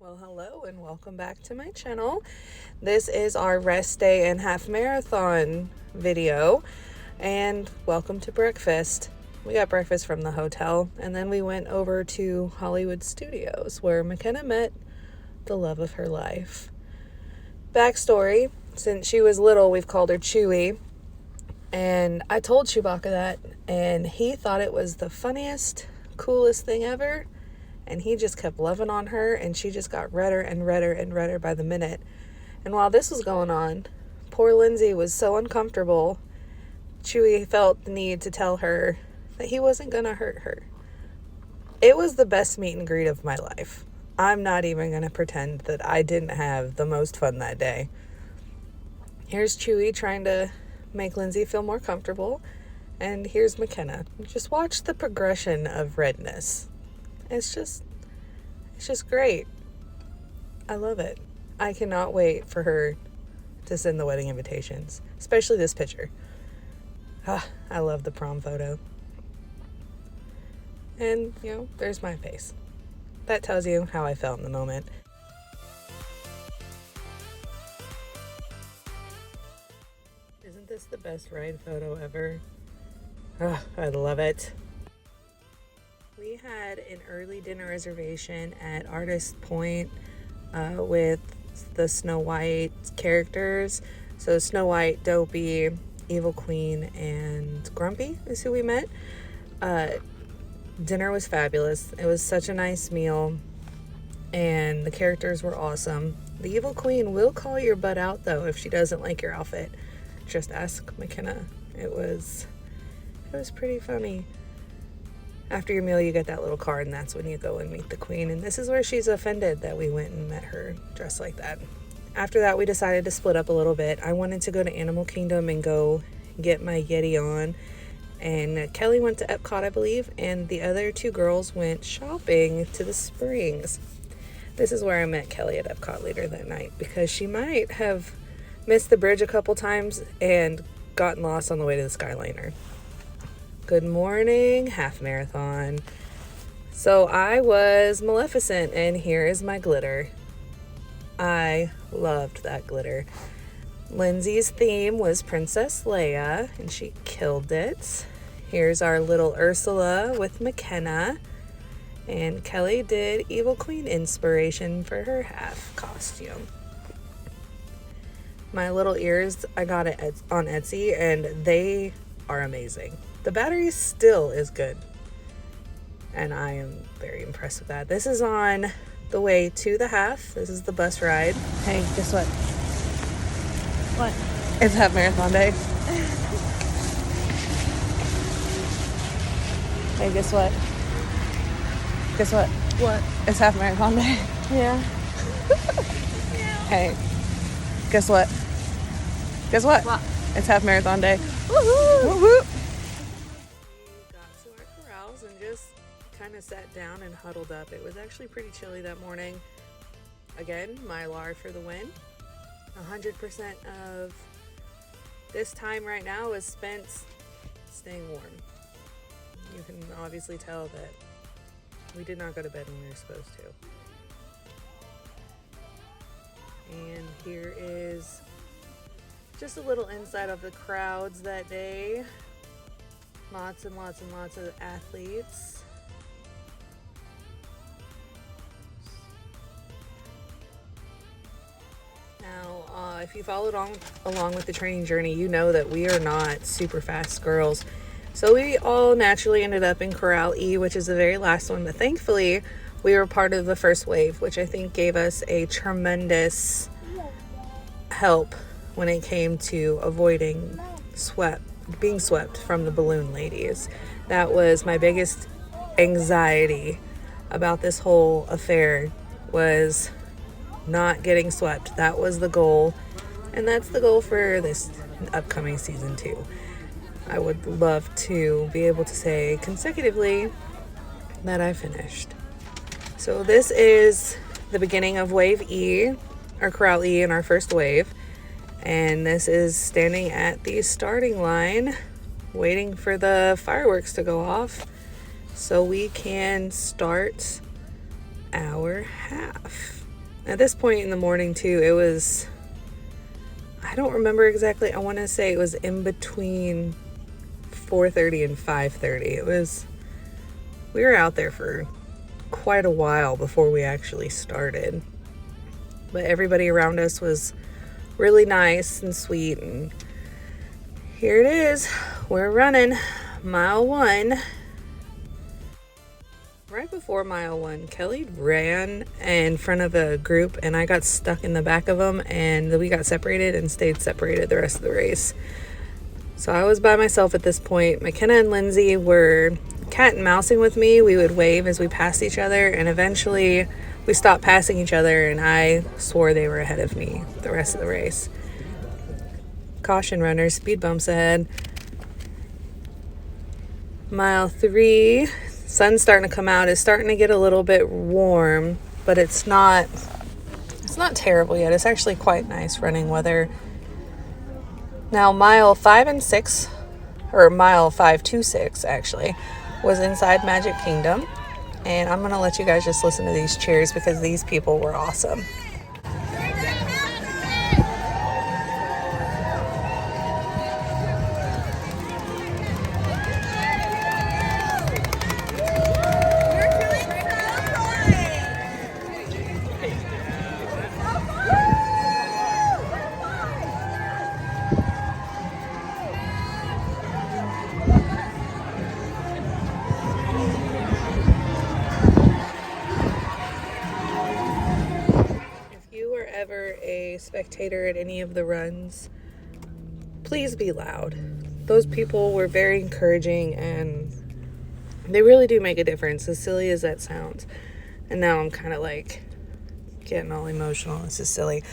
Well, hello and welcome back to my channel. This is our rest day and half marathon video, and welcome to breakfast. We got breakfast from the hotel, and then we went over to Hollywood Studios where McKenna met the love of her life. Backstory, since she was little, we've called her Chewy, and I told Chewbacca that, and he thought it was the funniest, coolest thing ever. And he just kept loving on her, and she just got redder and redder and redder by the minute. And while this was going on, poor Lindsay was so uncomfortable, Chewy felt the need to tell her that he wasn't going to hurt her. It was the best meet and greet of my life. I'm not even going to pretend that I didn't have the most fun that day. Here's Chewy trying to make Lindsay feel more comfortable, and here's McKenna. Just watch the progression of redness. It's just great. I love it. I cannot wait for her to send the wedding invitations, especially this picture. I love the prom photo. And, there's my face. That tells you how I felt in the moment. Isn't this the best ride photo ever? I love it. We had an early dinner reservation at Artist Point with the Snow White characters. So Snow White, Dopey, Evil Queen, and Grumpy is who we met. Dinner was fabulous. It was such a nice meal, and the characters were awesome. The Evil Queen will call your butt out, though, if she doesn't like your outfit. Just ask McKenna. It was pretty funny. After your meal, you get that little card, and that's when you go and meet the queen. And this is where she's offended that we went and met her dressed like that. After that, we decided to split up a little bit. I wanted to go to Animal Kingdom and go get my Yeti on. And Kelly went to Epcot, I believe, and the other two girls went shopping to the Springs. This is where I met Kelly at Epcot later that night, because she might have missed the bridge a couple times and gotten lost on the way to the Skyliner. Good morning, half marathon. So I was Maleficent, and here is my glitter. I loved that glitter. Lindsay's theme was Princess Leia, and she killed it. Here's our little Ursula with McKenna, and Kelly did Evil Queen inspiration for her half costume. My little ears, I got it on Etsy, and they are amazing. The battery still is good, and I am very impressed with that. This is on the way to the half. This is the bus ride. Hey, guess what? What? It's half marathon day. Hey, guess what? Guess what? What? It's half marathon day. Yeah. Hey, guess what? Guess what? What? It's half marathon day. Woohoo! Woo-hoo! We got to our corrals and just kind of sat down and huddled up. It was actually pretty chilly that morning. Again, Mylar for the win. 100% of this time right now is spent staying warm. You can obviously tell that we did not go to bed when we were supposed to. And here is just a little insight of the crowds that day. Lots and lots and lots of athletes. Now, if you followed along with the training journey, you know that we are not super fast girls. So we all naturally ended up in Corral E, which is the very last one. But thankfully, we were part of the first wave, which I think gave us a tremendous help when it came to avoiding being swept from the balloon ladies. That was my biggest anxiety about this whole affair, was not getting swept. That was the goal, and that's the goal for this upcoming season too. I would love to be able to say consecutively that I finished. So this is the beginning of wave E, or Corral E in our first wave. And this is standing at the starting line, waiting for the fireworks to go off so we can start our half. At this point in the morning too, it was, I don't remember exactly, I want to say it was in between 4:30 and 5:30. We were out there for quite a while before we actually started. But everybody around us was really nice and sweet, and here it is. We're running mile 1. Right before mile 1, Kelly ran in front of a group and I got stuck in the back of them, and we got separated and stayed separated the rest of the race. So I was by myself at this point. McKenna and Lindsay were cat and mousing with me. We would wave as we passed each other, and eventually we stopped passing each other, and I swore they were ahead of me the rest of the race. Caution runners, speed bumps ahead. Mile 3, sun's starting to come out. It's starting to get a little bit warm, but it's not terrible yet. It's actually quite nice running weather. Now mile 5 and 6, or mile 5 to 6 actually, was inside Magic Kingdom, and I'm gonna let you guys just listen to these cheers because these people were awesome. Ever a spectator at any of the runs, please be loud. Those people were very encouraging, and they really do make a difference, as silly as that sounds. And now I'm kind of like getting all emotional. This is silly.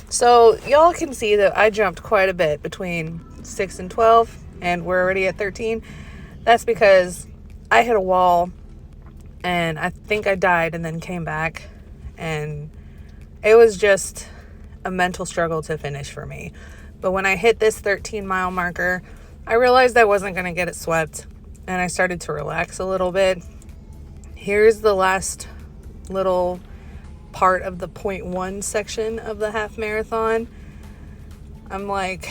So y'all can see that I jumped quite a bit between 6 and 12, and we're already at 13. That's because I hit a wall and I think I died and then came back, and it was just a mental struggle to finish for me. But when I hit this 13-mile marker, I realized I wasn't going to get it swept, and I started to relax a little bit. Here's the last little part of the 0.1 section of the half marathon. I'm like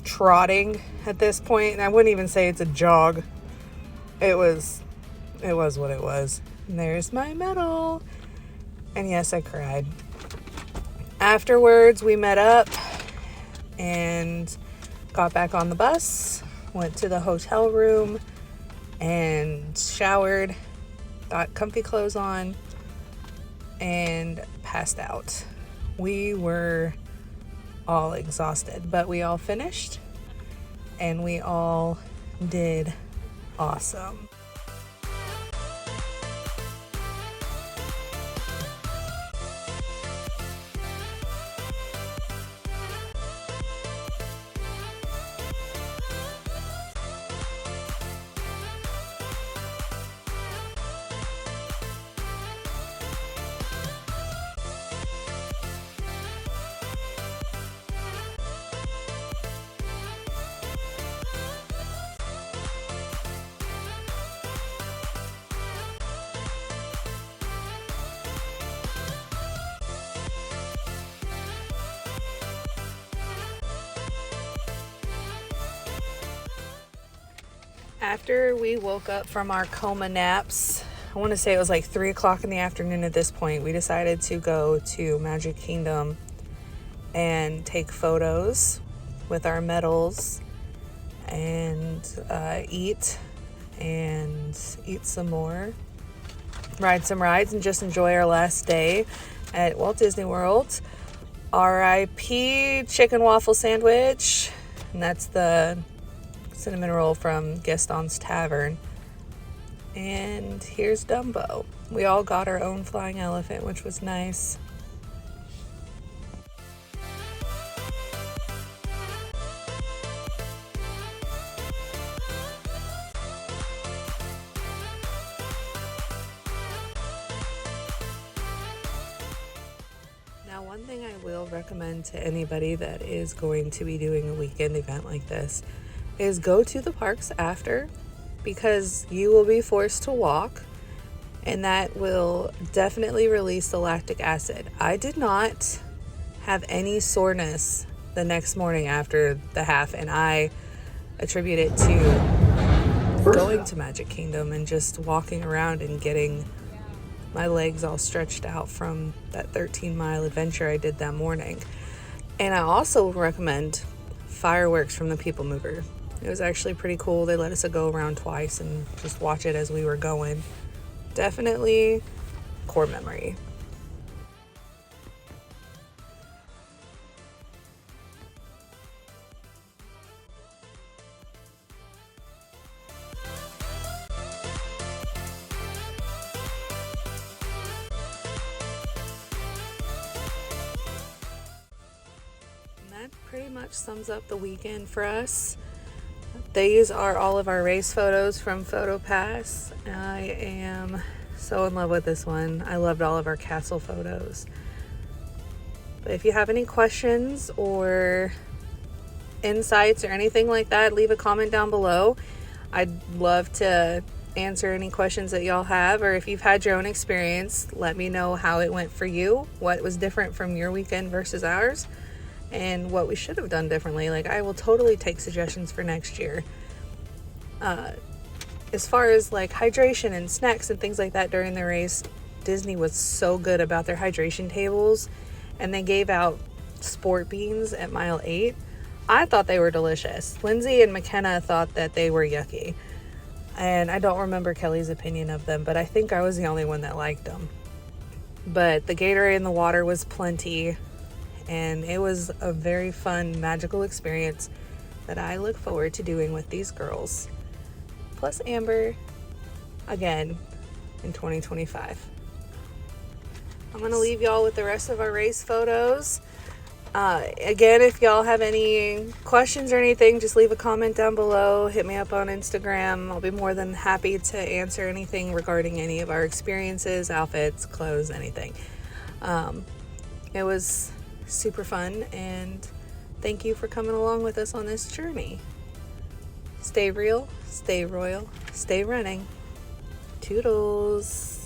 trotting at this point, and I wouldn't even say it's a jog. It was what it was. And there's my medal. And yes, I cried. Afterwards, we met up and got back on the bus, went to the hotel room and showered, got comfy clothes on, and passed out. We were all exhausted, but we all finished, and we all did awesome. After we woke up from our coma naps, I want to say it was like 3 o'clock in the afternoon at this point, we decided to go to Magic Kingdom and take photos with our medals and eat some more, ride some rides, and just enjoy our last day at Walt Disney World. R.I.P. chicken waffle sandwich, and that's the cinnamon roll from Gaston's Tavern. And here's Dumbo. We all got our own flying elephant, which was nice. Now, one thing I will recommend to anybody that is going to be doing a weekend event like this is go to the parks after, because you will be forced to walk, and that will definitely release the lactic acid. I did not have any soreness the next morning after the half, and I attribute it to going to Magic Kingdom and just walking around and getting my legs all stretched out from that 13-mile adventure I did that morning. And I also recommend fireworks from the People Mover. It was actually pretty cool. They let us go around twice and just watch it as we were going. Definitely core memory. That pretty much sums up the weekend for us. These are all of our race photos from PhotoPass. I am so in love with this one. I loved all of our castle photos. But if you have any questions or insights or anything like that, leave a comment down below. I'd love to answer any questions that y'all have, or if you've had your own experience, let me know how it went for you, what was different from your weekend versus ours, and what we should have done differently. Like, I will totally take suggestions for next year. As far as like hydration and snacks and things like that during the race, Disney was so good about their hydration tables, and they gave out sport beans at mile 8. I thought they were delicious. Lindsay and McKenna thought that they were yucky, and I don't remember Kelly's opinion of them, but I think I was the only one that liked them. But the Gatorade and the water was plenty, and it was a very fun, magical experience that I look forward to doing with these girls. Plus Amber, again, in 2025. I'm going to leave y'all with the rest of our race photos. Again, if y'all have any questions or anything, just leave a comment down below. Hit me up on Instagram. I'll be more than happy to answer anything regarding any of our experiences, outfits, clothes, anything. It was super fun, and thank you for coming along with us on this journey. Stay real, stay royal, stay running. Toodles.